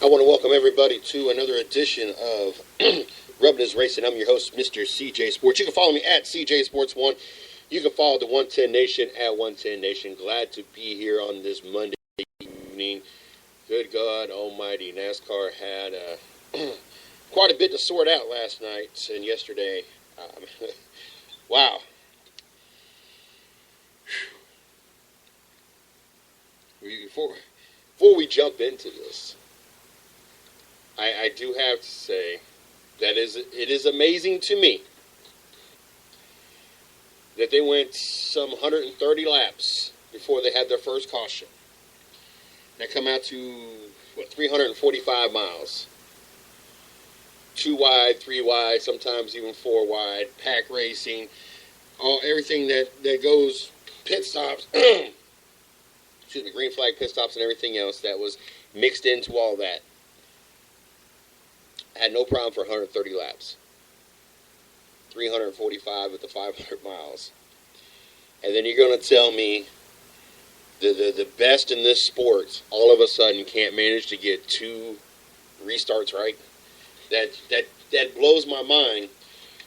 I want to welcome everybody to another edition of Rubbing Is Racing. I'm your host, Mr. CJ Sports. You can follow me at CJ Sports 1. You can follow the 110 Nation at 110 Nation. Glad to be here on this Monday evening. Good God Almighty, NASCAR had quite a bit to sort out last night and yesterday. Wow. Before we jump into this, I do have to say that it is amazing to me that they went some 130 laps before they had their first caution. That come out to, 345 miles. 2 wide, 3 wide, sometimes even 4 wide, pack racing, everything that goes, pit stops, green flag pit stops and everything else that was mixed into all that. I had no problem for 130 laps. 345 at the 500 miles. And then you're going to tell me the best in this sport all of a sudden can't manage to get 2 restarts right? That blows my mind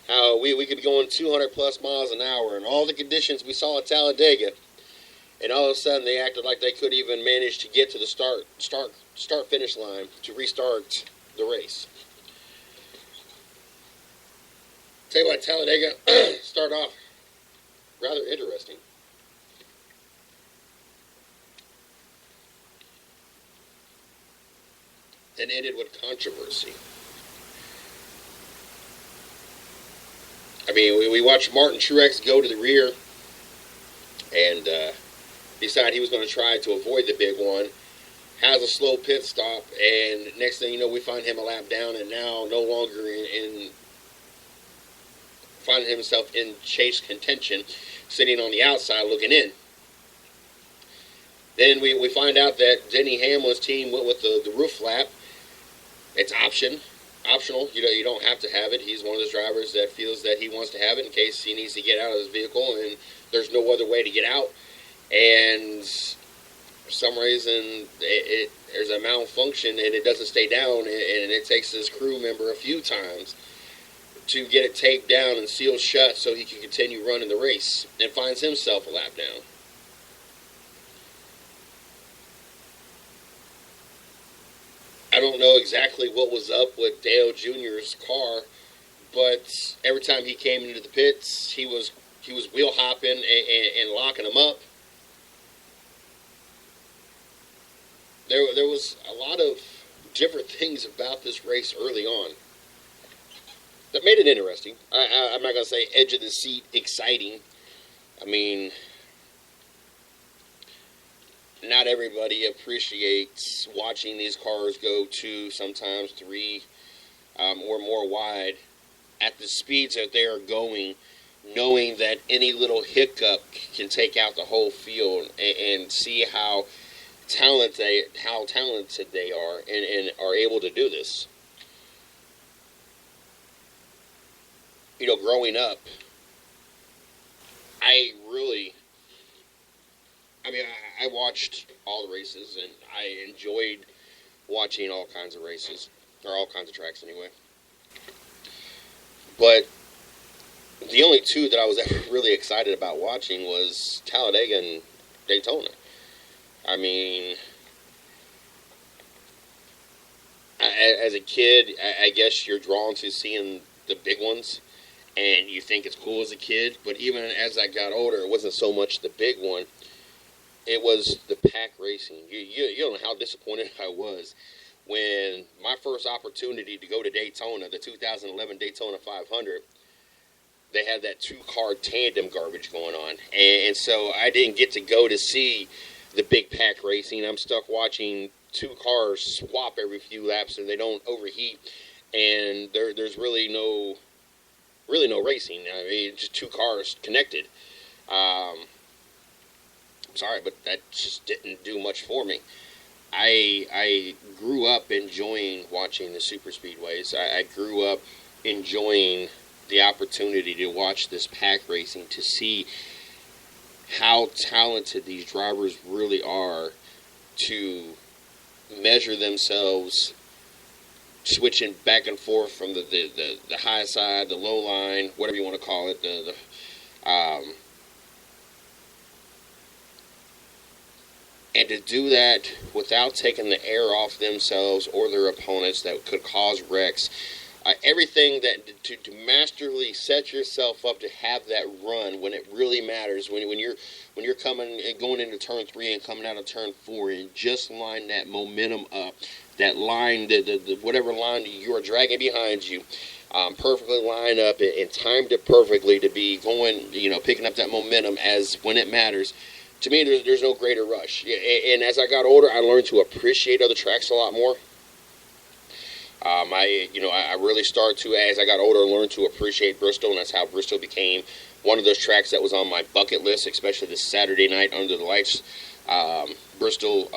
how we could be going 200 plus miles an hour and all the conditions we saw at Talladega, and all of a sudden they acted like they couldn't even manage to get to the start finish line to restart the race. Tell you what, Talladega started off rather interesting. And ended with controversy. I mean, we watched Martin Truex go to the rear and decide he was going to try to avoid the big one. Has a slow pit stop, and next thing you know, we find him a lap down, and now no longer finding himself in chase contention, sitting on the outside looking in. Then we find out that Denny Hamlin's team went with the roof flap. It's optional. You don't have to have it. He's one of those drivers that feels that he wants to have it in case he needs to get out of his vehicle and there's no other way to get out. And for some reason, there's a malfunction and it doesn't stay down, and it takes his crew member a few times to get it taped down and sealed shut so he can continue running the race, and finds himself a lap down. I don't know exactly what was up with Dale Jr.'s car, but every time he came into the pits, he was wheel hopping and locking them up. There was a lot of different things about this race early on that made it interesting. I'm not going to say edge of the seat exciting. I mean, not everybody appreciates watching these cars go 2, sometimes 3 or more wide at the speeds that they are going, knowing that any little hiccup can take out the whole field, and see how talented they are and are able to do this. You know, growing up, I watched all the races, and I enjoyed watching all kinds of races, or all kinds of tracks anyway. But the only 2 that I was ever really excited about watching was Talladega and Daytona. I mean, as a kid, I guess you're drawn to seeing the big ones, and you think it's cool as a kid. But even as I got older, it wasn't so much the big one. It was the pack racing. You don't know how disappointed I was when my first opportunity to go to Daytona, the 2011 Daytona 500, they had that 2-car tandem garbage going on. And so I didn't get to go to see the big pack racing. I'm stuck watching 2 cars swap every few laps so they don't overheat. And there's really no racing. I mean, just 2 cars connected. I'm sorry, but that just didn't do much for me. I grew up enjoying watching the super speedways. I grew up enjoying the opportunity to watch this pack racing, to see how talented these drivers really are, to measure themselves switching back and forth from the high side, the low line, whatever you want to call it, and to do that without taking the air off themselves or their opponents that could cause wrecks. Everything that to masterfully set yourself up to have that run when it really matters, when you're coming and going into turn 3 and coming out of turn 4, and just line that momentum up, that line, the whatever line you are dragging behind you, perfectly line up and timed it perfectly to be going, picking up that momentum as when it matters. To me, there's no greater rush. And as I got older, I learned to appreciate other tracks a lot more. I really started to, as I got older, learn to appreciate Bristol, and that's how Bristol became one of those tracks that was on my bucket list, especially this Saturday night under the lights Bristol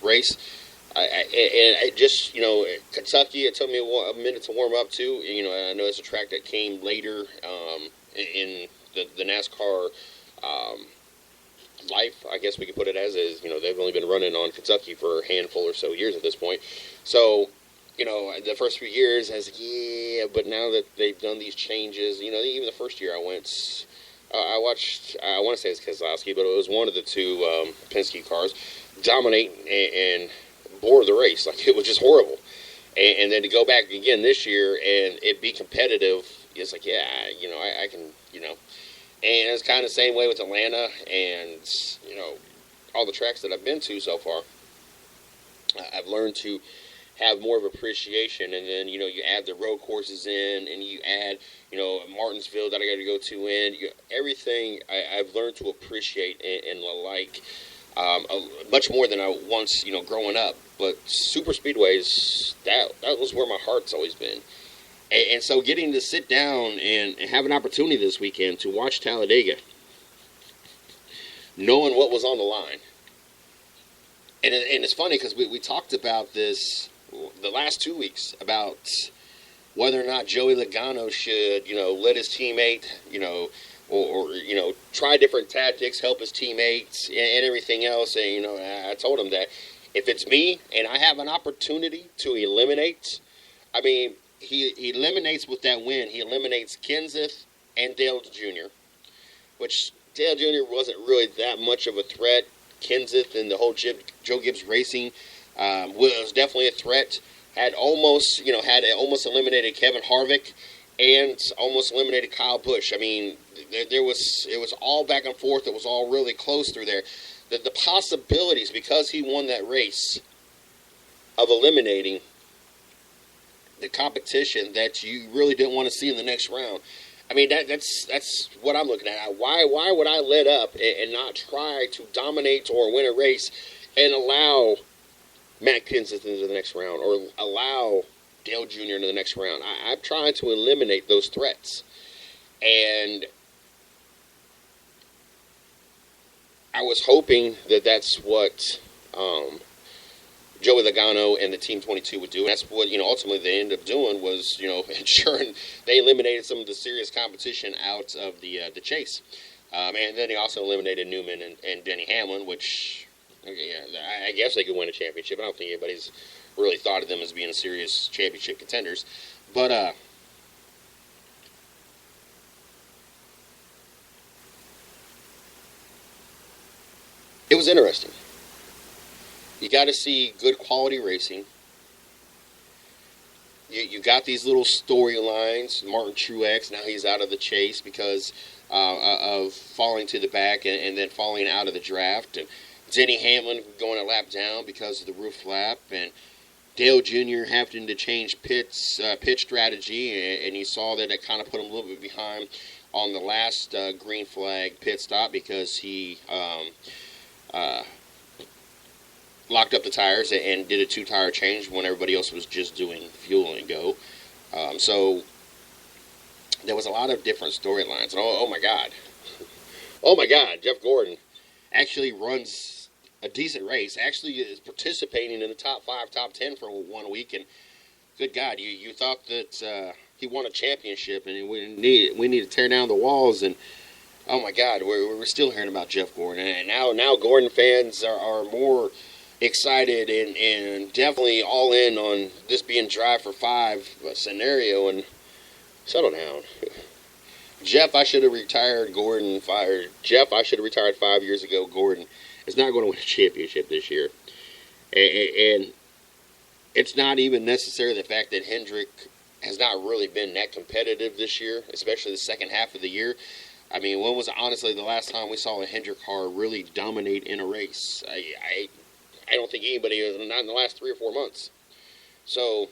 race. I just, Kentucky, it took me a minute to warm up to. I know it's a track that came later in the NASCAR life, I guess we could put it as is. They've only been running on Kentucky for a handful or so years at this point. So, the first few years, I was like, yeah, but now that they've done these changes, even the first year I went, I watched, I want to say it's Keselowski, but it was one of the two Penske cars, dominate and bore the race. Like, it was just horrible. And then to go back again this year and it be competitive, it's like, yeah, I can, and it's kind of the same way with Atlanta and, all the tracks that I've been to so far. I've learned to have more of appreciation, and then you add the road courses in, and you add Martinsville that I got to go to in. Everything I've learned to appreciate and like much more than I once growing up. But super speedways, that was where my heart's always been, and so getting to sit down and have an opportunity this weekend to watch Talladega, knowing what was on the line. And it's funny because we talked about this the last 2 weeks about whether or not Joey Logano should, let his teammate, or try different tactics, help his teammates and everything else. And, I told him that if it's me and I have an opportunity to eliminate, he eliminates with that win. He eliminates Kenseth and Dale Jr., which Dale Jr. wasn't really that much of a threat. Kenseth and the whole Joe Gibbs Racing was definitely a threat. Had almost eliminated Kevin Harvick and almost eliminated Kyle Busch. It was all back and forth. It was all really close through there. The possibilities, because he won that race, of eliminating the competition that you really didn't want to see in the next round. That's what I'm looking at. Why would I let up and not try to dominate or win a race and allow Matt Kenseth into the next round or allow Dale Jr. into the next round? I'm trying to eliminate those threats. And I was hoping that that's what Joey Logano and the Team 22 would do. And that's what, ultimately they ended up doing was, ensuring they eliminated some of the serious competition out of the chase. And then he also eliminated Newman and Denny Hamlin, which, I guess they could win a championship. I don't think anybody's really thought of them as being serious championship contenders. But, it was interesting. You got to see good quality racing. You got these little storylines. Martin Truex, now he's out of the chase because of falling to the back and then falling out of the draft. And Denny Hamlin going a lap down because of the roof flap. And Dale Jr. having to change pitch strategy. And you saw that it kind of put him a little bit behind on the last green flag pit stop because he locked up the tires and did a 2-tire change when everybody else was just doing fuel and go. So there was a lot of different storylines. And oh my God. Oh my God, Jeff Gordon actually runs a decent race. Actually is participating in the top 5, top 10 for 1 week. And good God, you thought that he won a championship and we need to tear down the walls. And oh my God, we're still hearing about Jeff Gordon. And now Gordon fans are more excited and definitely all in on this being drive for five scenario. And settle down. Jeff, I should have retired. Gordon fired. Jeff, I should have retired 5 years ago. Gordon is not going to win a championship this year. And it's not even necessarily the fact that Hendrick has not really been that competitive this year, especially the second half of the year. I mean, when was honestly the last time we saw a Hendrick car really dominate in a race? I don't think anybody, not in the last 3 or 4 months. So,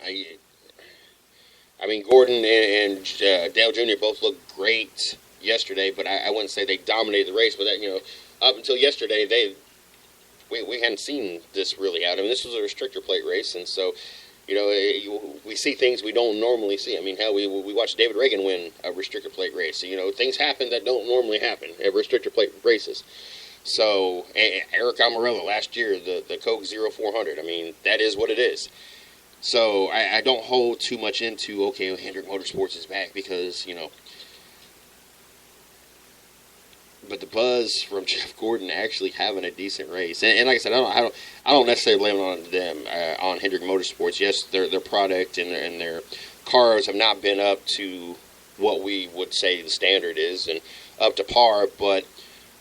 I mean, Gordon and Dale Jr. both looked great yesterday, but I wouldn't say they dominated the race. But that, up until yesterday, we hadn't seen this really out. I mean, this was a restrictor plate race, and so we see things we don't normally see. I mean, hell, we watched David Reagan win a restrictor plate race. So, things happen that don't normally happen at restrictor plate races. So Eric Almirola last year, the Coke 0400. I mean, that is what it is. So I don't hold too much into, okay, Hendrick Motorsports is back because, but the buzz from Jeff Gordon actually having a decent race. And like I said, I don't necessarily blame it on them, on Hendrick Motorsports. Yes, their product and their cars have not been up to what we would say the standard is and up to par, but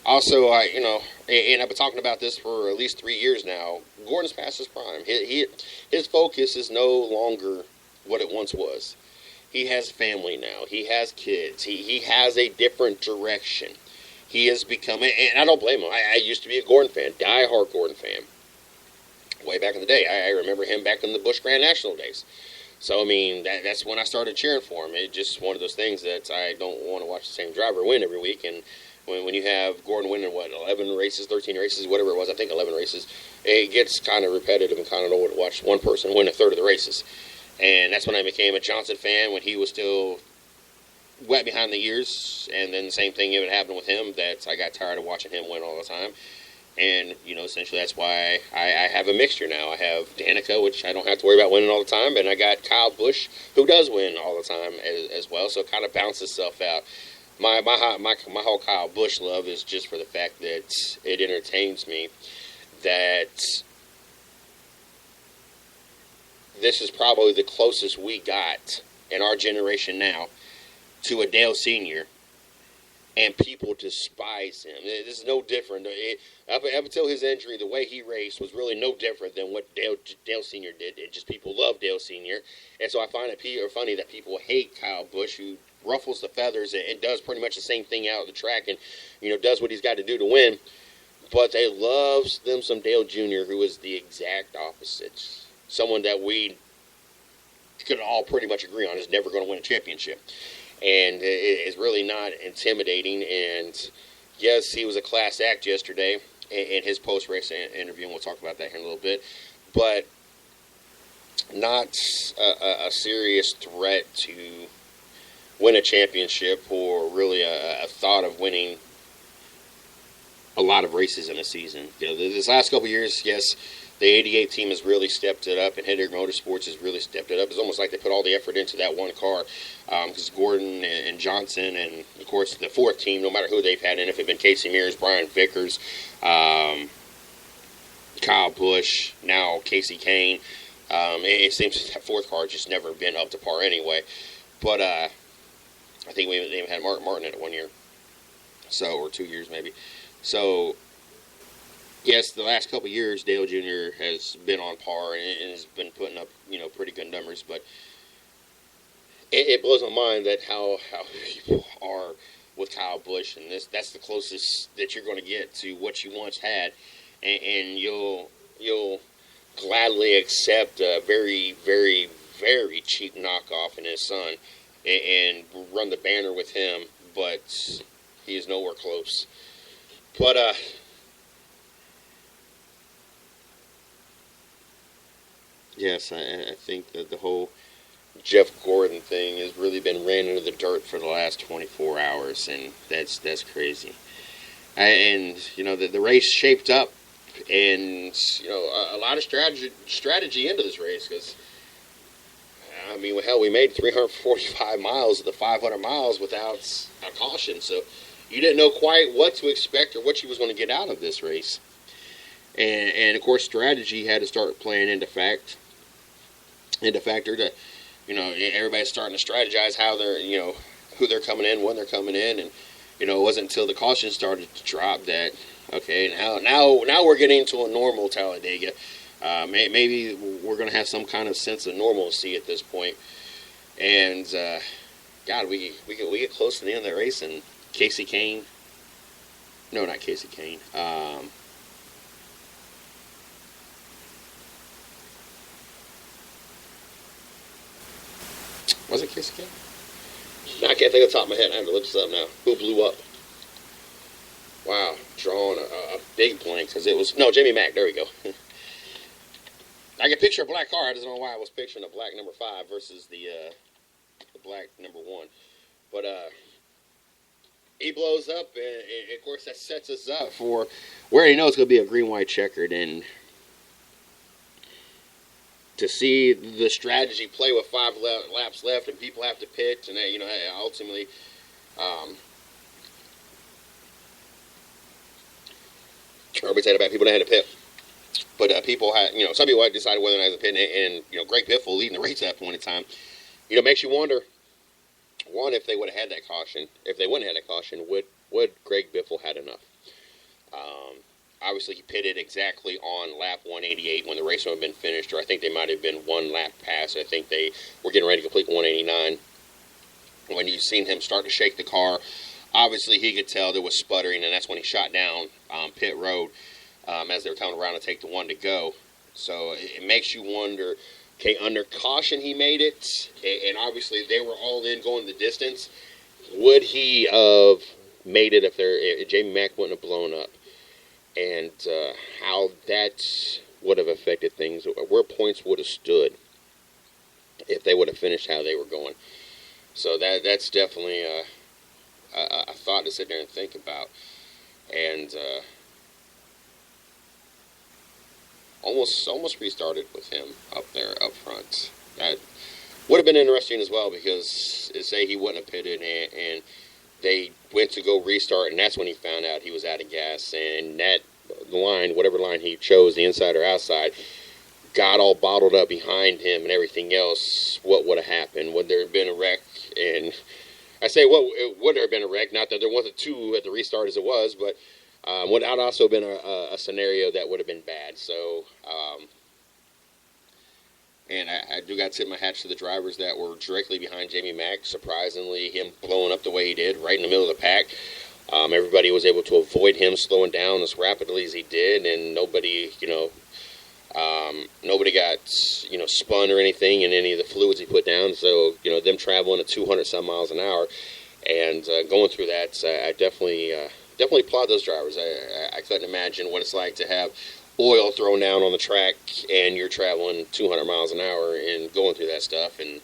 also, and I've been talking about this for at least 3 years now. Gordon's past his prime. His focus is no longer what it once was. He has family now. He has kids. He has a different direction. He has become, and I don't blame him. I used to be a Gordon fan, die-hard Gordon fan, way back in the day. I remember him back in the Busch Grand National days. So, I mean, that's when I started cheering for him. It's just one of those things that I don't want to watch the same driver win every week. And when you have Gordon winning, 11 races, 13 races, whatever it was, I think 11 races, it gets kind of repetitive and kind of old to watch one person win a third of the races. And that's when I became a Johnson fan, when he was still wet behind the ears. And then the same thing even happened with him, that I got tired of watching him win all the time. And, essentially that's why I have a mixture now. I have Danica, which I don't have to worry about winning all the time, and I got Kyle Busch, who does win all the time as well, so it kind of balances itself out. My whole Kyle Busch love is just for the fact that it entertains me that this is probably the closest we got in our generation now to a Dale Sr., and people despise him. This is no different. Up until his injury, the way he raced was really no different than what Dale Sr. did. It just people love Dale Sr., and so I find it funny that people hate Kyle Busch, who ruffles the feathers and does pretty much the same thing out of the track and, does what he's got to do to win. But they love them some Dale Jr., who is the exact opposite. Someone that we could all pretty much agree on is never going to win a championship. And it is really not intimidating. And, yes, he was a class act yesterday in his post-race interview, and we'll talk about that here in a little bit. But not a serious threat to win a championship or really a thought of winning a lot of races in a season. This last couple of years, yes, the 88 team has really stepped it up, and Hendrick Motorsports has really stepped it up. It's almost like they put all the effort into that one car, because Gordon and Johnson and, of course, the fourth team, no matter who they've had in, if it had been Casey Mears, Brian Vickers, Kyle Busch, now Casey Kane, it seems that fourth car has just never been up to par anyway. But I think we even had Mark Martin in it 1 year, or 2 years maybe. So, yes, the last couple of years, Dale Jr. has been on par and has been putting up, pretty good numbers. But it blows my mind that how people are with Kyle Busch, and that's the closest that you're going to get to what you once had, and you'll gladly accept a very, very, very cheap knockoff in his son and run the banner with him, but he is nowhere close. But yes, I think that the whole Jeff Gordon thing has really been ran into the dirt for the last 24 hours, and that's crazy. The race shaped up, and a lot of strategy into this race, because I mean, hell, we made 345 miles of the 500 miles without a caution, so you didn't know quite what to expect or what you was going to get out of this race. and of course strategy had to start playing into factor to, everybody's starting to strategize how they're, who they're coming in, when they're coming in, and it wasn't until the caution started to drop that, okay, now we're getting to a normal Talladega. Maybe we're going to have some kind of sense of normalcy at this point. And God, we get close to the end of the race, and Casey Kane. No, not Casey Kane. Was it Casey Kane? No, I can't think of the top of my head. I have to look this up now. Who blew up? Wow, drawing a big blank because it was Jamie Mack. There we go. I can picture a black car. I just don't know why I was picturing a black number 5 versus the black number 1. But he blows up, and of course that sets us up for where he knows it's going to be a green-white checkered, and to see the strategy play with 5 laps left, and people have to pit, and ultimately. Everybody said about people that had to pit. But people had, some people had decided whether or not to pit, and Greg Biffle leading the race at that point in time, makes you wonder, one, if they would have had that caution. If they wouldn't have had that caution, would Greg Biffle had enough? Obviously, he pitted exactly on lap 188 when the race would have been finished, or I think they might have been 1 lap past. I think they were getting ready to complete 189. When you seen him start to shake the car, obviously he could tell there was sputtering, and that's when he shot down pit road. As they were coming around to take the one to go. So it makes you wonder, okay, under caution he made it, and obviously they were all in going the distance. Would he have made it if Jamie Mack wouldn't have blown up? And how that would have affected things, where points would have stood if they would have finished how they were going. So that's definitely a thought to sit there and think about. And almost restarted with him up there up front. That would have been interesting as well, because say he wouldn't have pitted and they went to go restart, and that's when he found out he was out of gas, and that line, whatever line he chose, the inside or outside, got all bottled up behind him and everything else. What would have happened? Would there have been a wreck? And I say, would there have been a wreck? Not that there wasn't 2 at the restart as it was, but would have also been a scenario that would have been bad. So, and I do got to tip my hats to the drivers that were directly behind Jamie Mack. Surprisingly, him blowing up the way he did, right in the middle of the pack. Everybody was able to avoid him slowing down as rapidly as he did, and nobody got spun or anything in any of the fluids he put down. So them traveling at 200 some miles an hour and going through that, I definitely applaud those drivers. I couldn't imagine what it's like to have oil thrown down on the track and you're traveling 200 miles an hour and going through that stuff and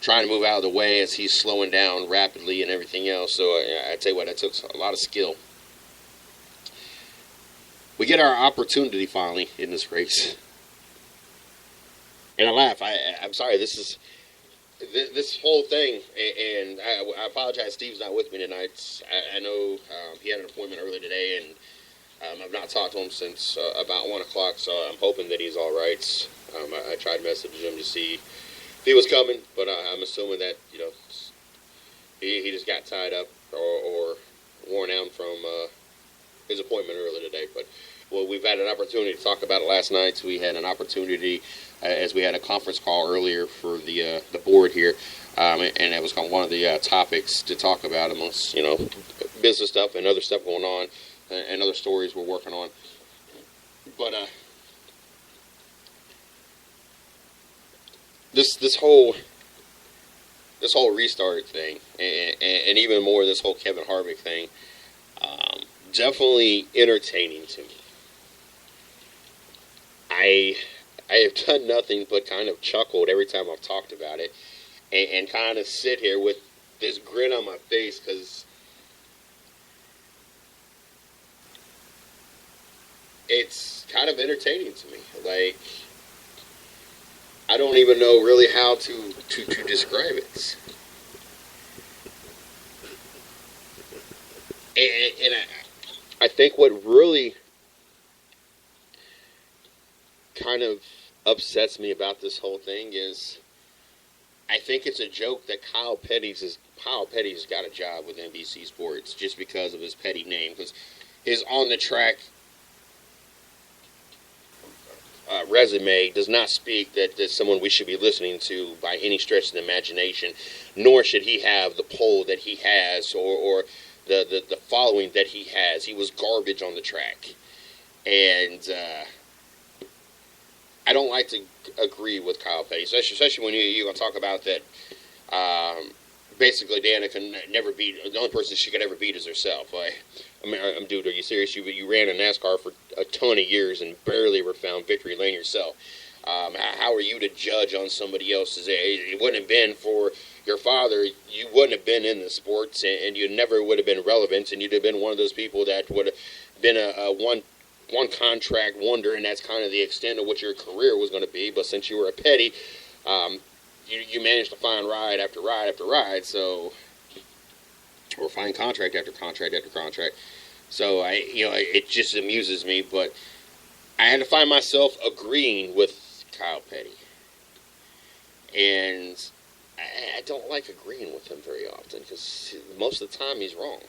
trying to move out of the way as he's slowing down rapidly and everything else. So I tell you what, that took a lot of skill. We get our opportunity finally in this race. And I laugh. I'm sorry, this whole thing, and I apologize, Steve's not with me tonight. I know he had an appointment early today, and I've not talked to him since about 1 o'clock, so I'm hoping that he's all right. I tried messaging him to see if he was coming, but I'm assuming that he just got tied up or worn out from his appointment earlier today. But we've had an opportunity to talk about it last night. So we had an opportunity as we had a conference call earlier for the board here, and it was one of the topics to talk about amongst business stuff and other stuff going on and other stories we're working on. But this whole restart thing, and even more this whole Kevin Harvick thing, definitely entertaining to me. I have done nothing but kind of chuckled every time I've talked about it, and kind of sit here with this grin on my face, because it's kind of entertaining to me. Like, I don't even know really how to describe it. And I think what really kind of upsets me about this whole thing is I think it's a joke that Kyle Petty's got a job with NBC Sports just because of his Petty name, because his on the track resume does not speak that there's someone we should be listening to by any stretch of the imagination, nor should he have the pull that he has or the following that he has. He was garbage on the track. And I don't like to agree with Kyle Petty, especially when you're going to talk about that. Basically, Danica never beat. The only person she could ever beat is herself. Dude, are you serious? You ran in NASCAR for a ton of years and barely ever found victory lane yourself. How are you to judge on somebody else's? It wouldn't have been for your father. You wouldn't have been in the sports, and you never would have been relevant, and you'd have been one of those people that would have been a one contract wonder, and that's kind of the extent of what your career was going to be. But since you were a Petty, you managed to find ride after ride after ride, or find contract after contract after contract. So it just amuses me. But I had to find myself agreeing with Kyle Petty, and I don't like agreeing with him very often because most of the time he's wrong.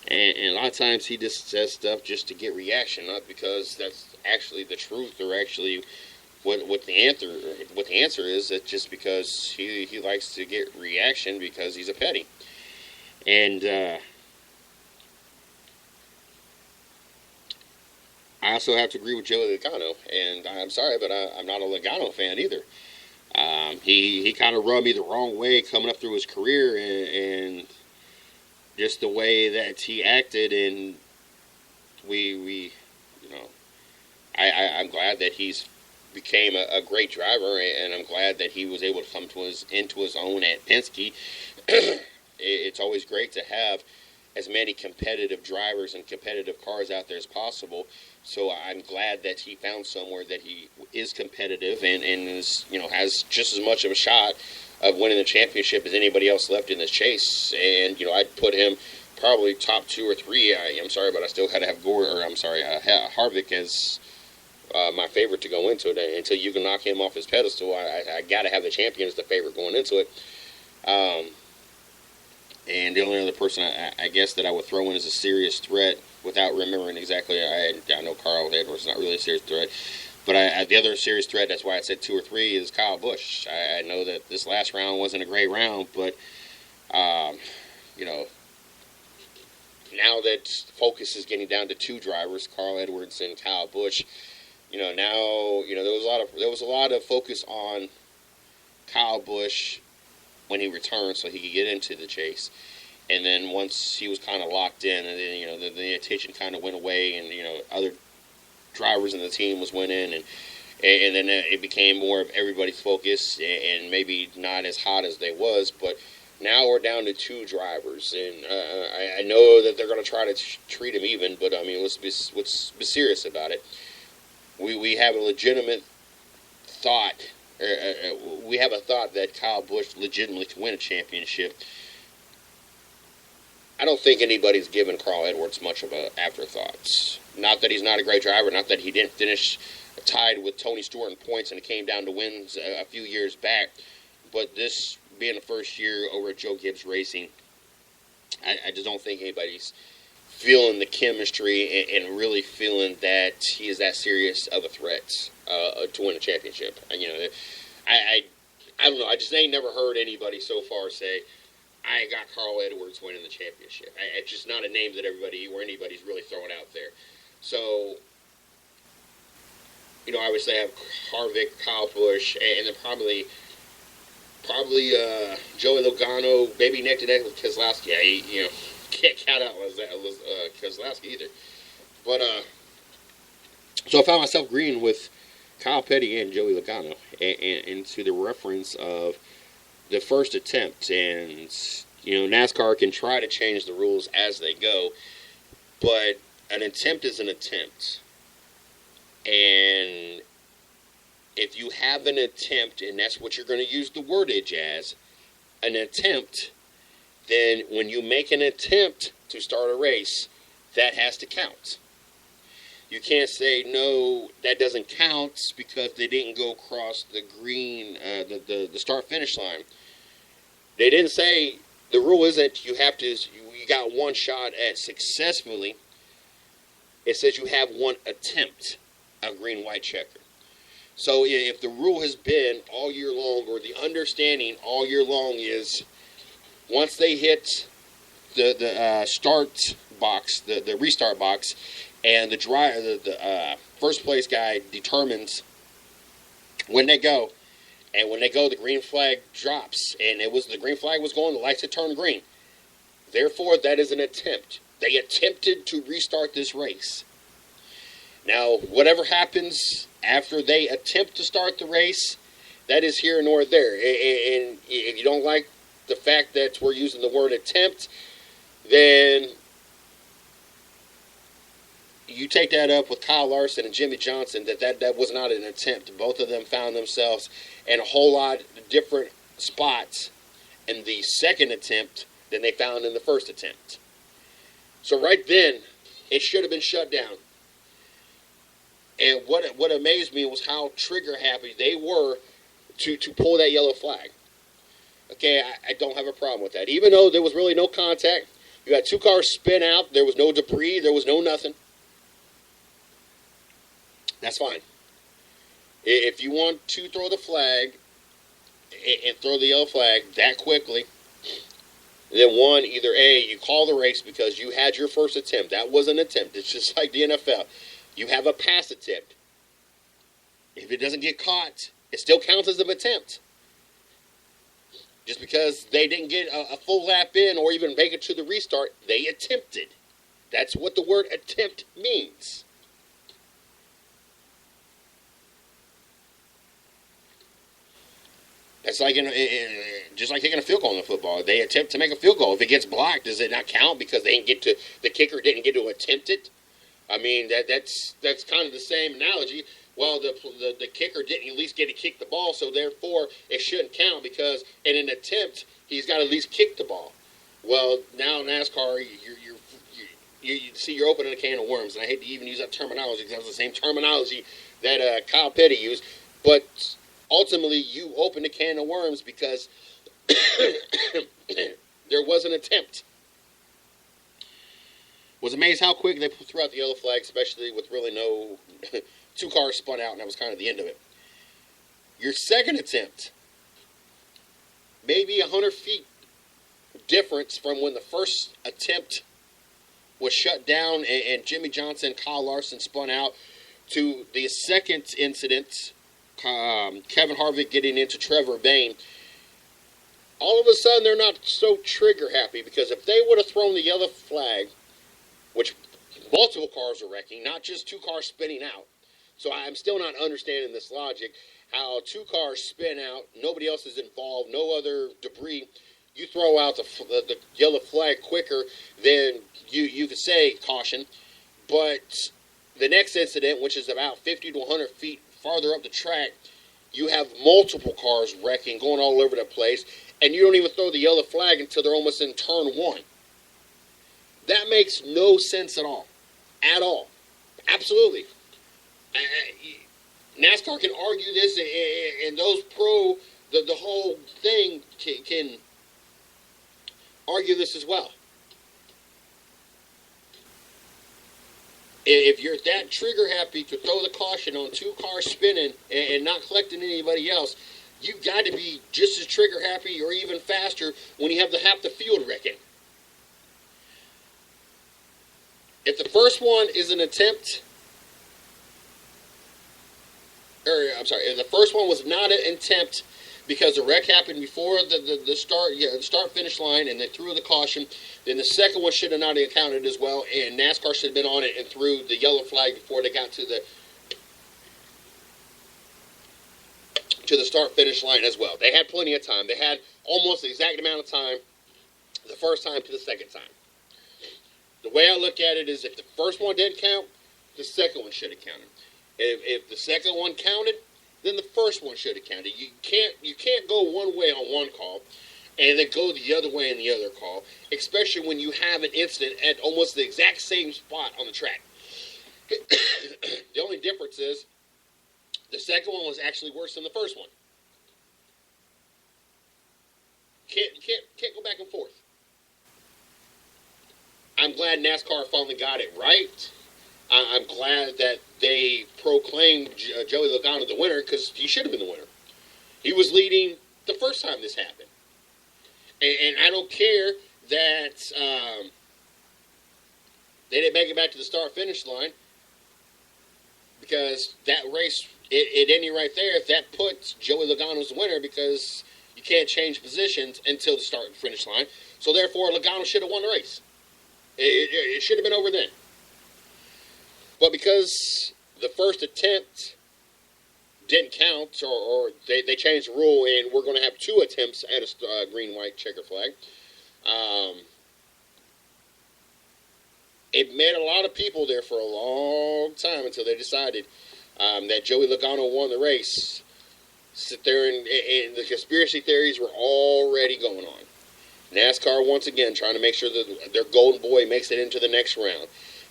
And a lot of times he just says stuff just to get reaction, not because that's actually the truth or actually what the answer is. It's just because he likes to get reaction because he's a Petty. And I also have to agree with Joey Logano. And I'm sorry, but I'm not a Logano fan either. He kind of rubbed me the wrong way coming up through his career, and just the way that he acted, and I'm glad that he's became a great driver, and I'm glad that he was able to come into his own at Penske. It's always great to have as many competitive drivers and competitive cars out there as possible. So I'm glad that he found somewhere that he is competitive and is, has just as much of a shot of winning the championship as anybody else left in this chase. And, I'd put him probably top 2 or 3. I'm sorry, but I still had to have Harvick as my favorite to go into it. Until you can knock him off his pedestal, I got to have the champion as the favorite going into it. And the only other person I guess that I would throw in as a serious threat without remembering exactly, I know Carl Edwards is not really a serious threat. But the other serious threat, that's why I said 2 or 3, is Kyle Busch. I know that this last round wasn't a great round, but, now that focus is getting down to 2 drivers, Carl Edwards and Kyle Busch, now, there was a lot of focus on Kyle Busch when he returned so he could get into the chase. And then once he was kind of locked in, and then, the attention kind of went away, and, other drivers in the team was winning, and then it became more of everybody's focus, and maybe not as hot as they was, but now we're down to 2 drivers, and I know that they're going to try to treat them even, but let's be serious about it. We have a legitimate thought. We have a thought that Kyle Busch legitimately can win a championship. I don't think anybody's given Carl Edwards much of an afterthought. Not that he's not a great driver, not that he didn't finish tied with Tony Stewart in points and it came down to wins a few years back, but this being the first year over at Joe Gibbs Racing, I just don't think anybody's feeling the chemistry and really feeling that he is that serious of a threat to win a championship. I don't know. I just ain't never heard anybody so far say, I got Carl Edwards winning the championship. It's just not a name that anybody's really throwing out there. So, I would say I have Harvick, Kyle Busch, and then probably Joey Logano, maybe neck to neck with Keselowski. Can't count out Keselowski either. But so I found myself agreeing with Kyle Petty and Joey Logano, and to the reference of the first attempt. And NASCAR can try to change the rules as they go, but an attempt is an attempt. And if you have an attempt, and that's what you're going to use the wordage as, an attempt, then when you make an attempt to start a race, that has to count. You can't say no, that doesn't count because they didn't go across the green, the start finish line. They didn't say the rule isn't you have to. You got one shot at successfully. It says you have one attempt, a green white checker. So if the rule has been all year long, or the understanding all year long is once they hit the start box, the restart box, and the first place guy determines when they go, and when they go, the green flag drops, and the green flag was going, the lights had turned green. Therefore, that is an attempt. They attempted to restart this race. Now, whatever happens after they attempt to start the race, that is here nor there. And if you don't like the fact that we're using the word attempt, then you take that up with Kyle Larson and Jimmie Johnson, that was not an attempt. Both of them found themselves in a whole lot of different spots in the second attempt than they found in the first attempt. So right then, it should have been shut down. And what amazed me was how trigger happy they were to pull that yellow flag. Okay, I don't have a problem with that. Even though there was really no contact, you got two cars spin out, there was no debris, there was no nothing. That's fine. If you want to throw the flag and throw the yellow flag that quickly, then one, either A, you call the race because you had your first attempt. That was an attempt. It's just like the NFL. You have a pass attempt. If it doesn't get caught, it still counts as an attempt. Just because they didn't get a full lap in or even make it to the restart, they attempted. That's what the word attempt means. That's like just like kicking a field goal in the football. They attempt to make a field goal. If it gets blocked, does it not count because the kicker didn't get to attempt it? I mean, that's kind of the same analogy. Well, the kicker didn't at least get to kick the ball, so therefore it shouldn't count because in an attempt he's got to at least kick the ball. Well, now NASCAR, you see you're opening a can of worms, and I hate to even use that terminology because that's the same terminology that Kyle Petty used, but ultimately you opened a can of worms because there was an attempt. Was amazed how quick they threw out the yellow flag, especially with really no two cars spun out, and that was kind of the end of it. Your second attempt, maybe 100 feet difference from when the first attempt was shut down and Jimmie Johnson, Kyle Larson spun out, to the second incident, Kevin Harvick getting into Trevor Bayne. All of a sudden, they're not so trigger happy because if they would have thrown the yellow flag, which multiple cars are wrecking, not just two cars spinning out. So I'm still not understanding this logic, how two cars spin out, nobody else is involved, no other debris. You throw out the yellow flag quicker than you could say caution. But the next incident, which is about 50 to 100 feet farther up the track, you have multiple cars wrecking, going all over the place, and you don't even throw the yellow flag until they're almost in turn one. That makes no sense at all. At all. Absolutely. NASCAR can argue this, and those the whole thing can argue this as well. If you're that trigger happy to throw the caution on two cars spinning and not collecting anybody else, you've got to be just as trigger happy or even faster when you have half the field wrecking. If the first one is an attempt, if the first one was not an attempt because the wreck happened before the start finish line and they threw the caution, then the second one should have not counted as well, and NASCAR should have been on it and threw the yellow flag before they got to the start finish line as well. They had plenty of time. They had almost the exact amount of time the first time to the second time. The way I look at it is if the first one didn't count, the second one should have counted. If the second one counted, then the first one should have counted. You can't go one way on one call and then go the other way in the other call, especially when you have an incident at almost the exact same spot on the track. The only difference is the second one was actually worse than the first one. Can't go back and forth. I'm glad NASCAR finally got it right. I'm glad that they proclaimed Joey Logano the winner, because he should have been the winner. He was leading the first time this happened. And I don't care that they didn't make it back to the start-finish line, because that race, it ended right there. That puts Joey Logano as the winner, because you can't change positions until the start and finish line. So therefore, Logano should have won the race. It should have been over then. But because the first attempt didn't count, or they changed the rule, and we're going to have two attempts at a green-white checker flag, it made a lot of people there for a long time until they decided that Joey Logano won the race. Sit there, and the conspiracy theories were already going on. NASCAR, once again, trying to make sure that their golden boy makes it into the next round.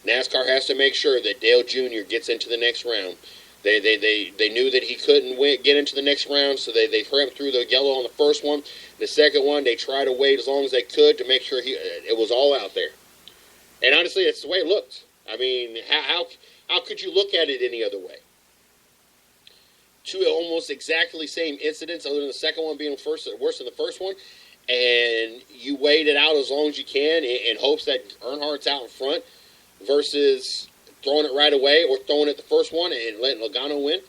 NASCAR has to make sure that Dale Jr. gets into the next round. They knew that he couldn't get into the next round, so they cramped through the yellow on the first one. The second one, they tried to wait as long as they could to make sure it was all out there. And honestly, that's the way it looked. I mean, how could you look at it any other way? Two almost exactly same incidents, other than the second one being worse than the first one, and you wait it out as long as you can in hopes that Earnhardt's out in front, versus throwing it right away or throwing it the first one and letting Logano win.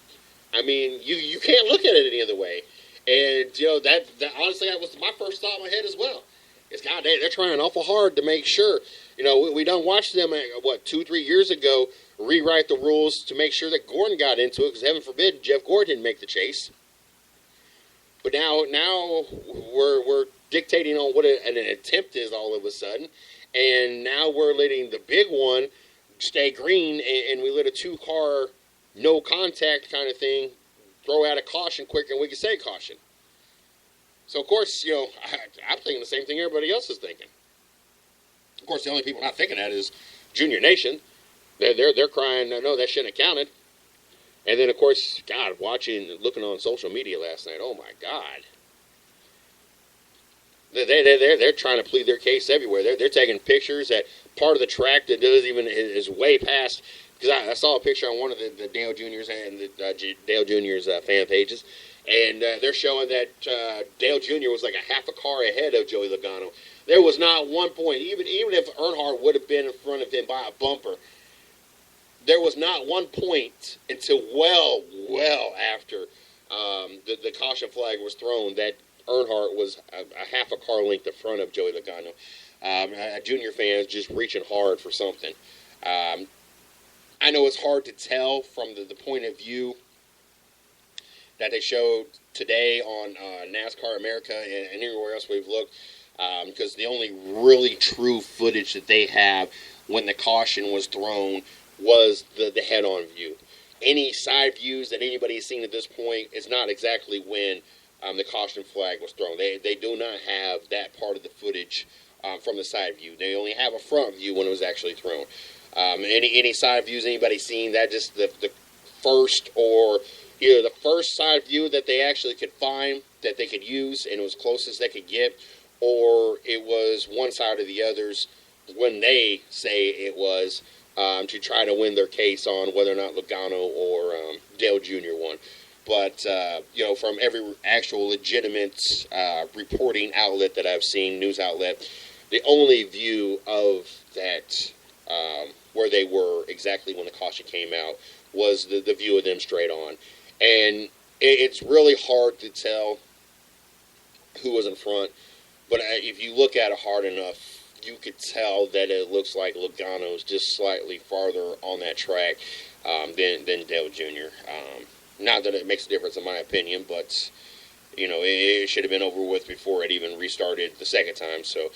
I mean, you can't look at it any other way. And, that honestly, that was my first thought in my head as well. It's, God, they're trying awful hard to make sure. We done watched them, 2-3 years ago, rewrite the rules to make sure that Gordon got into it, because heaven forbid Jeff Gordon didn't make the chase. But now we're dictating on what an attempt is all of a sudden. And now we're letting the big one stay green, and we let a two-car no contact kind of thing throw out a caution quicker than we can say caution. So, of course, I'm thinking the same thing everybody else is thinking. Of course, the only people not thinking that is Junior Nation. They're crying, no, that shouldn't have counted. And then, of course, God, looking on social media last night, oh my God. They're trying to plead their case everywhere. They're taking pictures at part of the track that is way past. Because I saw a picture on one of the Dale Jr.'s and the Dale Jr.'s fan pages, and they're showing that Dale Jr. was like a half a car ahead of Joey Logano. There was not one point, even if Earnhardt would have been in front of him by a bumper, there was not one point until well after the caution flag was thrown that Earnhardt was a half a car length in front of Joey Logano. Junior fans just reaching hard for something. I know it's hard to tell from the point of view that they showed today on NASCAR America and anywhere else we've looked, because the only really true footage that they have when the caution was thrown was the head-on view. Any side views that anybody has seen at this point is not exactly when the caution flag was thrown. They do not have that part of the footage from the side view. They only have a front view when it was actually thrown. Any side views anybody seen, that just the first, or either the first side view that they actually could find that they could use and it was close as they could get, or it was one side or the others when they say it was, to try to win their case on whether or not Logano or Dale Jr. won. But, from every actual legitimate reporting outlet that I've seen, news outlet, the only view of that, where they were exactly when the caution came out, was the view of them straight on. And it's really hard to tell who was in front, but if you look at it hard enough, you could tell that it looks like Logano's just slightly farther on that track than Dale Jr. Not that it makes a difference in my opinion, but it should have been over with before it even restarted the second time. So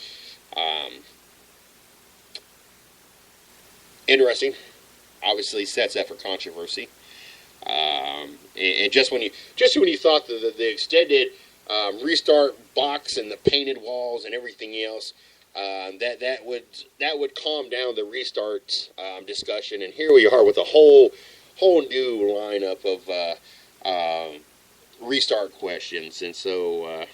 interesting. Obviously sets that for controversy. And just when you thought the extended restart box and the painted walls and everything else That would calm down the restart discussion. And here we are with a whole new lineup of restart questions. And so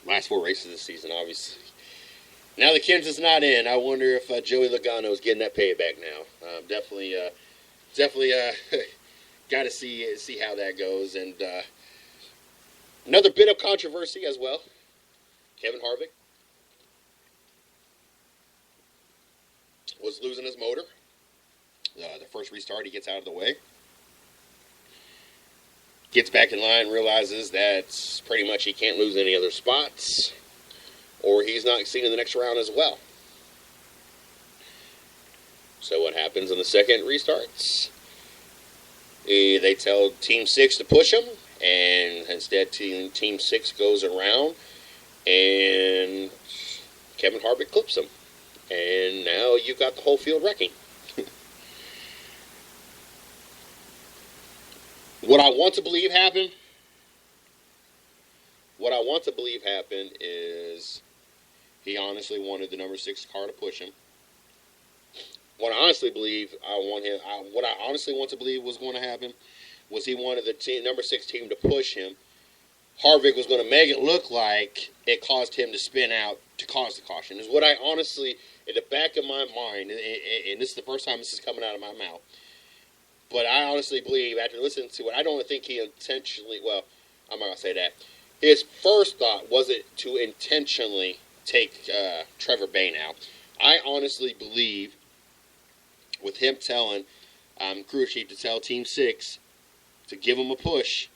last 4 races of the season, obviously. Now the Kansas is not in. I wonder if Joey Logano is getting that payback now. Definitely got to see how that goes. And another bit of controversy as well. Kevin Harvick was losing his motor. The first restart, he gets out of the way. Gets back in line, realizes that pretty much he can't lose any other spots, or he's not seen in the next round as well. So what happens in the second restarts? They tell Team 6 to push him, and instead Team 6 goes around, and Kevin Harvick clips him. And now you've got the whole field wrecking. What I want to believe happened is he honestly wanted the number 6 car to push him. What I honestly want to believe was going to happen was he wanted the number 6 team to push him. Harvick was going to make it look like it caused him to spin out to cause the caution. Is what I honestly, in the back of my mind, and this is the first time this is coming out of my mouth, but I honestly believe, after listening to it, I don't think he intentionally, well, I'm not going to say that. His first thought wasn't to intentionally take Trevor Bayne out. I honestly believe, with him telling crew chief to tell Team 6 to give him a push,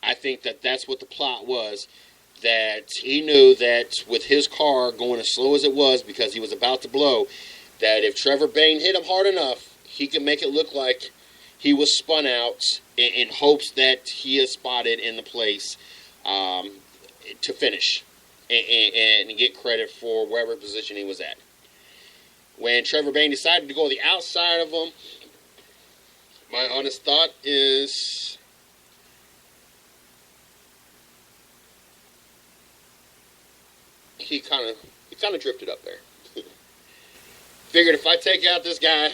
I think that's what the plot was. That he knew that with his car going as slow as it was because he was about to blow, that if Trevor Bayne hit him hard enough, he could make it look like he was spun out in hopes that he is spotted in the place to finish and get credit for wherever position he was at. When Trevor Bayne decided to go the outside of him, my honest thought is he kind of drifted up there. Figured if I take out this guy,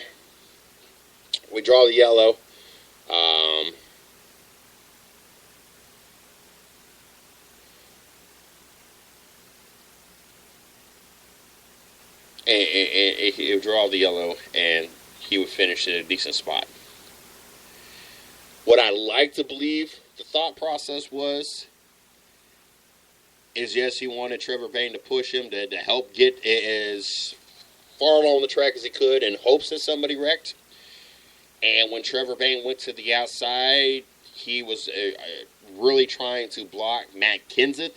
we draw the yellow. And he would draw the yellow, and he would finish in a decent spot. What I like to believe the thought process was is, yes, he wanted Trevor Bayne to push him to help get as far along the track as he could in hopes that somebody wrecked. And when Trevor Bayne went to the outside, he was really trying to block Matt Kenseth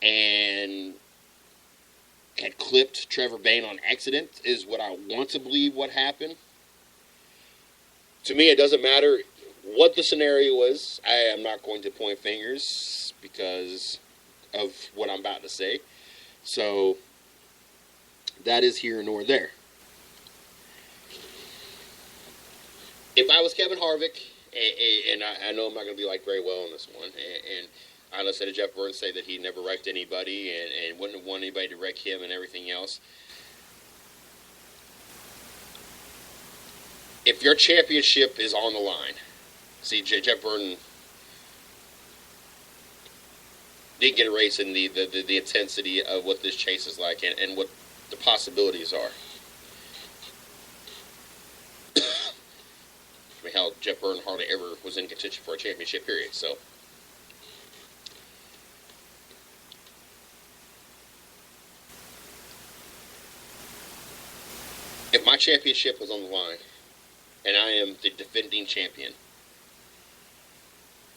and had clipped Trevor Bayne on accident, is what I want to believe what happened. To me, it doesn't matter what the scenario was. I am not going to point fingers because of what I'm about to say. So that is here nor there. If I was Kevin Harvick, and I know I'm not going to be like very well on this one, and I listened to Jeff Burton say that he never wrecked anybody and wouldn't want anybody to wreck him and everything else. If your championship is on the line, see, Jeff Burton did get a race in the intensity of what this chase is like and what the possibilities are. I mean, hell, Jeff Burton hardly ever was in contention for a championship, period. So, if my championship was on the line and I am the defending champion,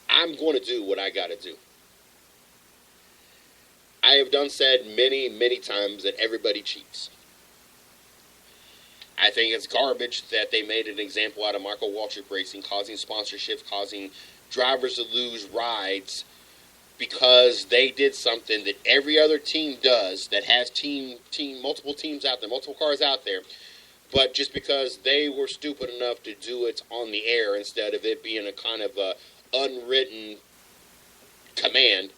I'm going to do what I got to do. I have said many, many times that everybody cheats. I think it's garbage that they made an example out of Michael Waltrip Racing, causing sponsorships, causing drivers to lose rides because they did something that every other team does that has multiple teams out there, multiple cars out there. But just because they were stupid enough to do it on the air instead of it being a kind of a unwritten command,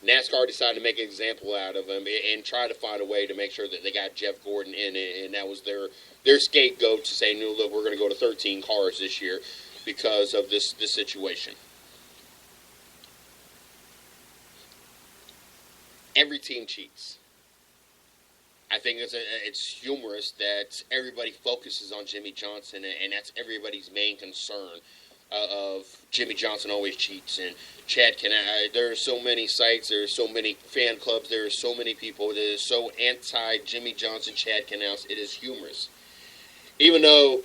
NASCAR decided to make an example out of him and try to find a way to make sure that they got Jeff Gordon in it, and that was their scapegoat to say, no, look, we're going to go to 13 cars this year because of this situation. Every team cheats. I think it's humorous that everybody focuses on Jimmie Johnson, and that's everybody's main concern. Of Jimmie Johnson always cheats, and Chad Knaus. There are so many sites, there are so many fan clubs, there are so many people that is so anti Jimmie Johnson, Chad Knaus. It is humorous, even though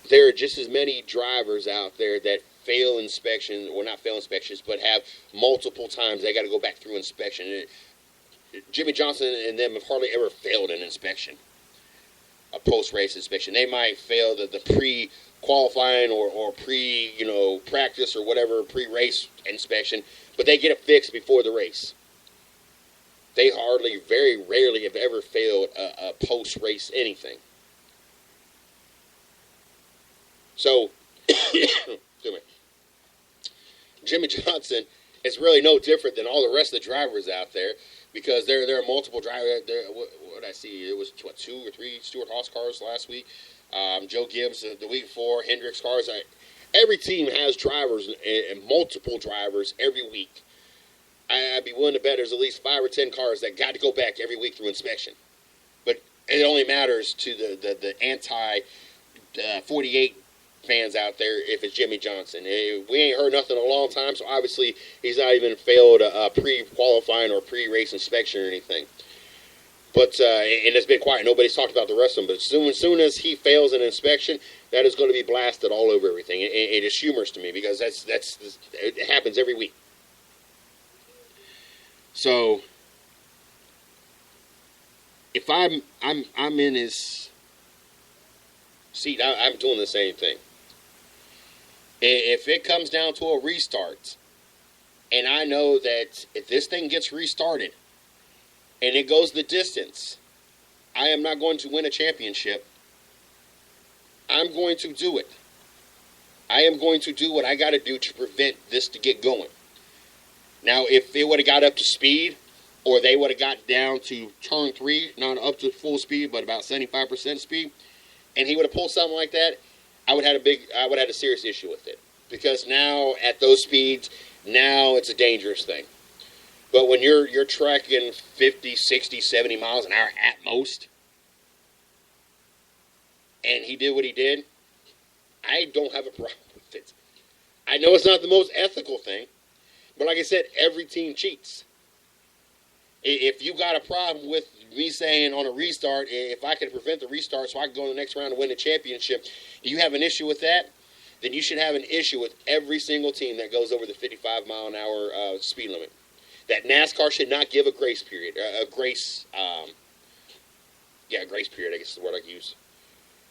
there are just as many drivers out there that fail inspection, or not fail inspections, but have multiple times they got to go back through inspection. Jimmie Johnson and them have hardly ever failed an inspection. A post-race inspection. They might fail the pre-qualifying or practice or whatever, pre-race inspection, but they get it fixed before the race. They very rarely have ever failed a post-race anything. So, Jimmie Johnson is really no different than all the rest of the drivers out there, because there are multiple drivers. What did I see? It was, 2 or 3 Stewart-Haas cars last week. Joe Gibbs the week before, Hendricks cars. Every team has drivers and multiple drivers every week. I'd be willing to bet there's at least 5 or 10 cars that got to go back every week through inspection. But it only matters to the anti-48 fans out there if it's Jimmie Johnson. We ain't heard nothing in a long time, so obviously he's not even failed a pre-qualifying or pre-race inspection or anything. But and it's been quiet. Nobody's talked about the rest of them. But as soon as he fails an inspection, that is going to be blasted all over everything. It is humorous to me because it happens every week. So if I'm in his seat, I'm doing the same thing. If it comes down to a restart, and I know that if this thing gets restarted and it goes the distance, I am not going to win a championship. I'm going to do it. I am going to do what I got to do to prevent this to get going. Now, if they would have got up to speed, or they would have got down to turn 3, not up to full speed, but about 75% speed, and he would have pulled something like that, I would have had a serious issue with it. Because now, at those speeds, now it's a dangerous thing. But when you're tracking 50, 60, 70 miles an hour at most, and he did what he did, I don't have a problem with it. I know it's not the most ethical thing, but like I said, every team cheats. If you got a problem with me saying on a restart, if I can prevent the restart so I can go in the next round and win the championship, you have an issue with that, then you should have an issue with every single team that goes over the 55-mile-an-hour speed limit. That NASCAR should not give a grace period. Grace period, I guess is the word I use.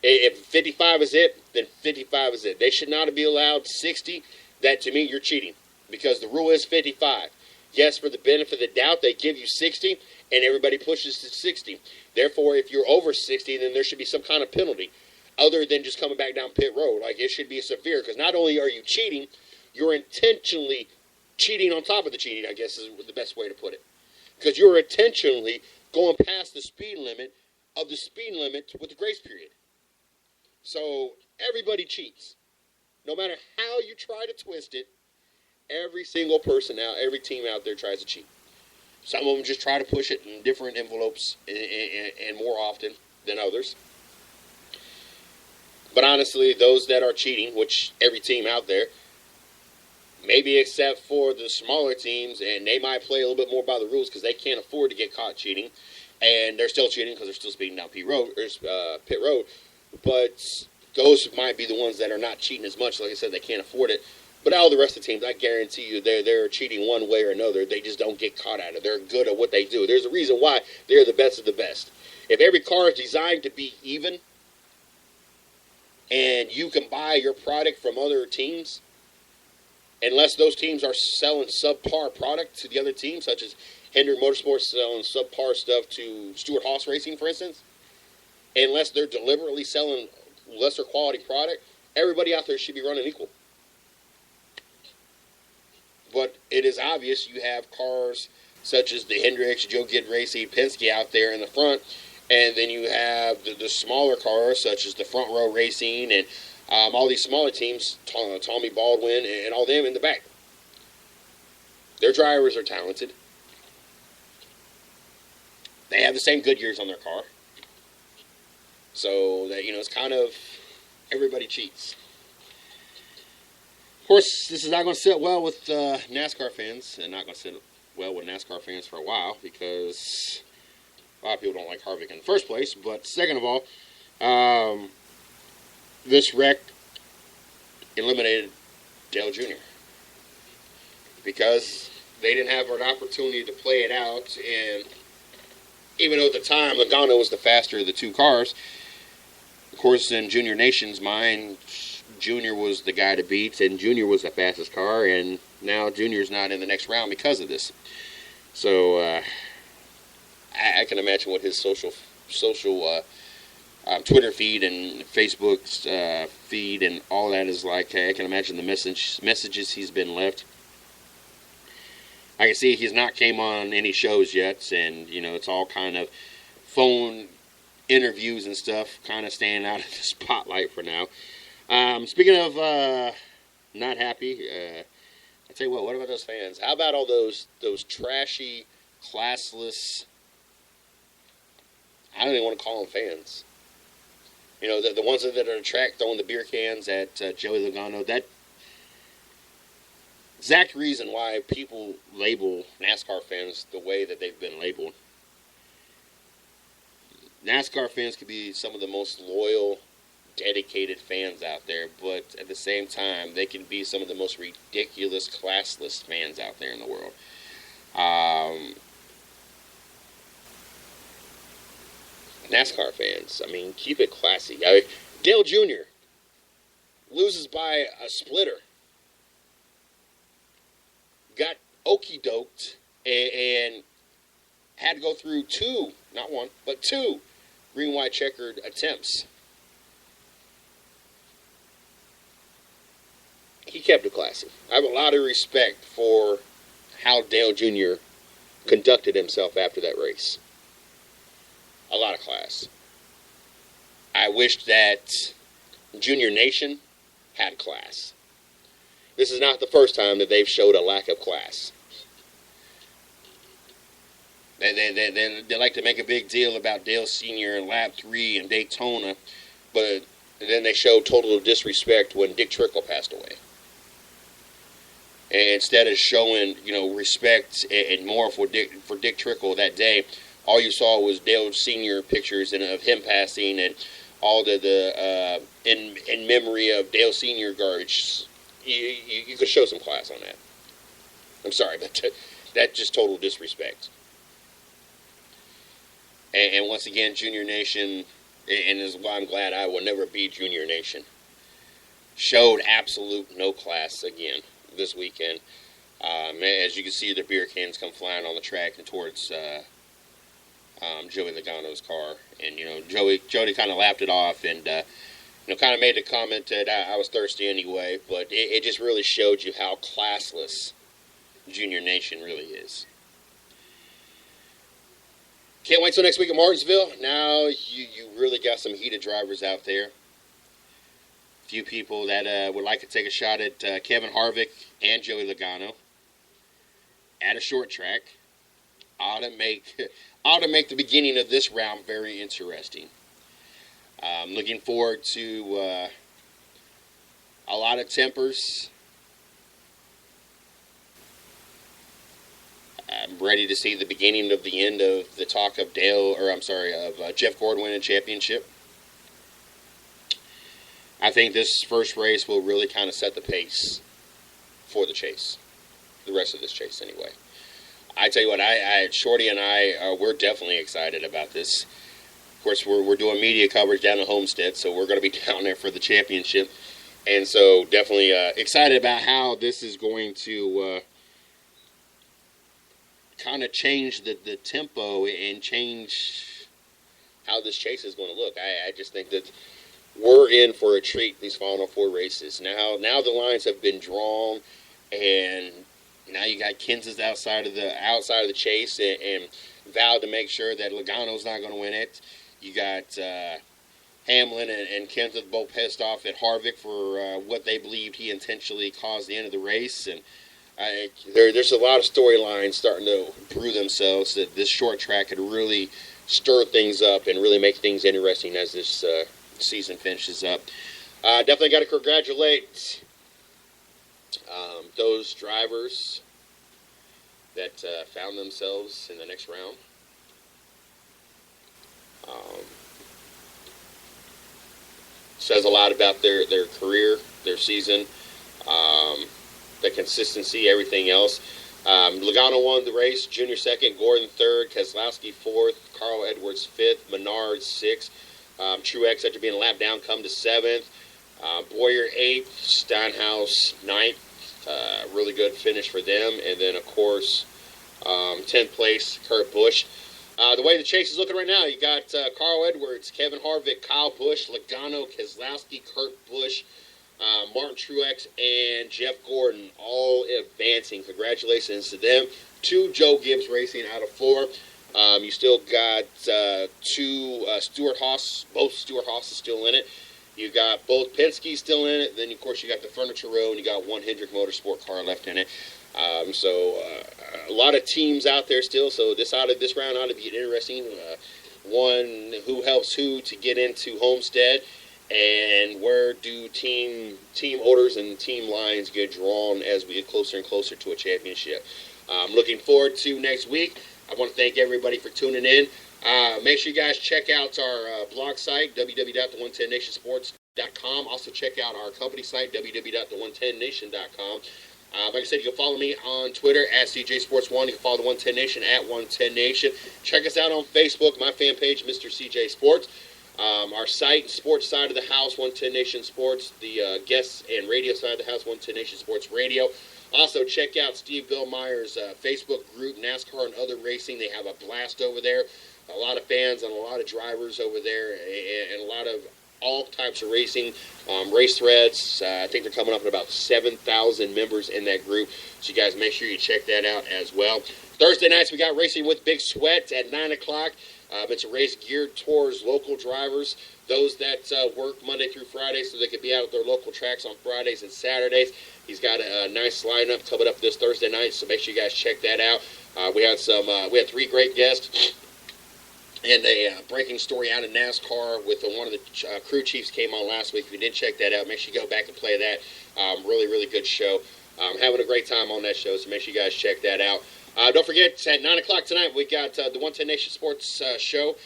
If 55 is it, then 55 is it. They should not be allowed 60. That, to me, you're cheating, because the rule is 55. Yes, for the benefit of the doubt, they give you 60, and everybody pushes to 60. Therefore, if you're over 60, then there should be some kind of penalty, other than just coming back down pit road. Like, it should be severe, because not only are you cheating, you're intentionally cheating on top of the cheating, I guess is the best way to put it. Because you're intentionally going past the speed limit of the speed limit with the grace period. So, everybody cheats. No matter how you try to twist it, every single person out, every team out there tries to cheat. Some of them just try to push it in different envelopes and more often than others. But honestly, those that are cheating, which every team out there, maybe except for the smaller teams, and they might play a little bit more by the rules because they can't afford to get caught cheating, and they're still cheating because they're still speeding down pit road. But those might be the ones that are not cheating as much. Like I said, they can't afford it. But all the rest of the teams, I guarantee you, they're cheating one way or another. They just don't get caught at it. They're good at what they do. There's a reason why they're the best of the best. If every car is designed to be even, and you can buy your product from other teams, unless those teams are selling subpar product to the other teams, such as Hendrick Motorsports selling subpar stuff to Stewart-Haas Racing, for instance, unless they're deliberately selling lesser quality product, everybody out there should be running equal. But it is obvious you have cars such as the Hendricks, Joe Gibbs Racing, Penske out there in the front, and then you have the smaller cars such as the Front Row Racing and all these smaller teams, Tommy Baldwin and all them in the back. Their drivers are talented. They have the same Goodyears on their car. So that, it's kind of everybody cheats. Of course, this is not going to sit well with NASCAR fans, and not going to sit well with NASCAR fans for a while, because a lot of people don't like Harvick in the first place. But second of all, this wreck eliminated Dale Jr. because they didn't have an opportunity to play it out. And even though at the time Logano was the faster of the two cars, of course, in Junior Nation's mind, Junior was the guy to beat, and Junior was the fastest car, and now Junior's not in the next round because of this. So I can imagine what his social Twitter feed and Facebook feed and all that is like. I can imagine the messages he's been left. I can see he's not came on any shows yet, and it's all kind of phone interviews and stuff, kind of staying out of the spotlight for now. Speaking of not happy, I tell you what about those fans? How about all those trashy, classless, I don't even want to call them fans. The ones that are at the track throwing the beer cans at Joey Logano. That exact reason why people label NASCAR fans the way that they've been labeled. NASCAR fans could be some of the most loyal, dedicated fans out there, but at the same time, they can be some of the most ridiculous, classless fans out there in the world. NASCAR fans, keep it classy. Dale Jr. loses by a splitter. Got okey-doked and had to go through two, not one, but two green-white checkered attempts. He kept it classy. I have a lot of respect for how Dale Jr. conducted himself after that race. A lot of class. I wish that Junior Nation had class. This is not the first time that they've showed a lack of class. They like to make a big deal about Dale Sr. in lap 3 in Daytona, but then they show total disrespect when Dick Trickle passed away. And instead of showing, respect and more for Dick Trickle that day, all you saw was Dale Sr. pictures and of him passing and all the in memory of Dale Sr. garbage. You could show some class on that. I'm sorry, but that's just total disrespect. And once again, Junior Nation, and this is why I'm glad I will never be Junior Nation, showed absolute no class again this weekend. As you can see, the beer cans come flying on the track and towards Joey Logano's car. And, Jody kind of laughed it off and, kind of made the comment that I was thirsty anyway. But it just really showed you how classless Junior Nation really is. Can't wait till next week at Martinsville. Now you really got some heated drivers out there. A few people that would like to take a shot at Kevin Harvick and Joey Logano at a short track. Ought to make the beginning of this round very interesting. I'm looking forward to a lot of tempers. I'm ready to see the beginning of the end of the talk of Jeff Gordon winning a championship. I think this first race will really kind of set the pace for the chase. The rest of this chase, anyway. I tell you what, Shorty and I, we're definitely excited about this. Of course, we're doing media coverage down at Homestead, so we're going to be down there for the championship. And so definitely excited about how this is going to kind of change the tempo and change how this chase is going to look. I just think that we're in for a treat these final four races. Now the lines have been drawn, and Now you got Kenseth outside of the chase, and vowed to make sure that Logano's not going to win it. You got Hamlin and Kenseth both pissed off at Harvick for what they believed he intentionally caused the end of the race, and there's a lot of storylines starting to brew themselves that this short track could really stir things up and really make things interesting as this season finishes up. Definitely got to congratulate those drivers that found themselves in the next round. Says a lot about their career, their season, the consistency, everything else. Logano won the race, Junior second, Gordon third, Keselowski fourth, Carl Edwards fifth, Menard sixth, Truex, after being a lap down, come to seventh, Boyer eighth, Steinhaus ninth. Really good finish for them. And then, of course, 10th place, Kurt Busch. The way the chase is looking right now, you got Carl Edwards, Kevin Harvick, Kyle Busch, Logano, Keselowski, Kurt Busch, Martin Truex, and Jeff Gordon all advancing. Congratulations to them. 2 Joe Gibbs Racing out of 4. You still got 2 Stewart-Haas. Both Stewart-Haas is still in it. You got both Penske still in it. Then, of course, you got the Furniture Row, and you got 1 Hendrick Motorsport car left in it. So a lot of teams out there still. So this round ought to be interesting. One, who helps who to get into Homestead, and where do team orders and team lines get drawn as we get closer and closer to a championship. I'm looking forward to next week. I want to thank everybody for tuning in. Make sure you guys check out our blog site, www.the110nationsports.com. Also check out our company site, www.the110nation.com. Like I said, you can follow me on Twitter at CJSports1. You can follow the 110 Nation at 110 Nation. Check us out on Facebook, my fan page, Mr. CJ Sports. Our site, sports side of the house, 110 Nation Sports. The guests and radio side of the house, 110 Nation Sports Radio. Also, check out Steve Billmeyer's Facebook group, NASCAR and Other Racing. They have a blast over there. A lot of fans and a lot of drivers over there, and a lot of all types of racing, race threads. I think they're coming up at about 7,000 members in that group. So you guys make sure you check that out as well. Thursday nights, we got Racing with Big Sweat at 9 o'clock. It's a race geared towards local drivers, those that work Monday through Friday so they can be out at their local tracks on Fridays and Saturdays. He's got a nice lineup coming up this Thursday night, so make sure you guys check that out. We had 3 great guests. And a breaking story out of NASCAR with one of the crew chiefs came on last week. If you didn't check that out, make sure you go back and play that. Really, really good show. Having a great time on that show, so make sure you guys check that out. Don't forget, at 9 o'clock tonight, we got the 110 Nation Sports show.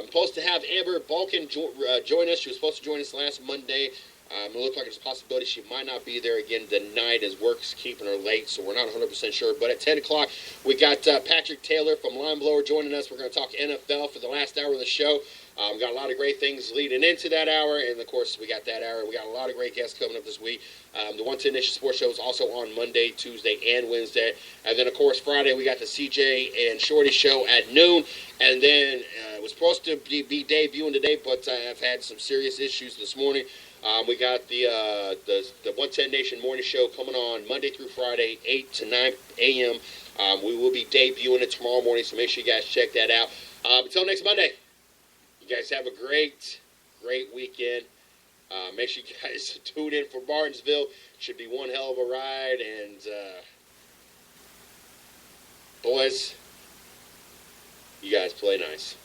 Supposed to have Amber Balkan join us. She was supposed to join us last Monday. It looked like there's a possibility she might not be there again tonight as work's keeping her late, so we're not 100% sure. But at 10 o'clock, we got Patrick Taylor from Line Blower joining us. We're going to talk NFL for the last hour of the show. We got a lot of great things leading into that hour, and, of course, we got that hour. We got a lot of great guests coming up this week. The 110 Nation Sports Show is also on Monday, Tuesday, and Wednesday. And then, of course, Friday, we got the CJ and Shorty show at noon. And then it was supposed to be debuting today, but I've had some serious issues this morning. We got the 110 Nation Morning Show coming on Monday through Friday, 8 to 9 a.m. We will be debuting it tomorrow morning, so make sure you guys check that out. Until next Monday, you guys have a great weekend. Make sure you guys tune in for Martinsville. Should be one hell of a ride. And, boys, you guys play nice.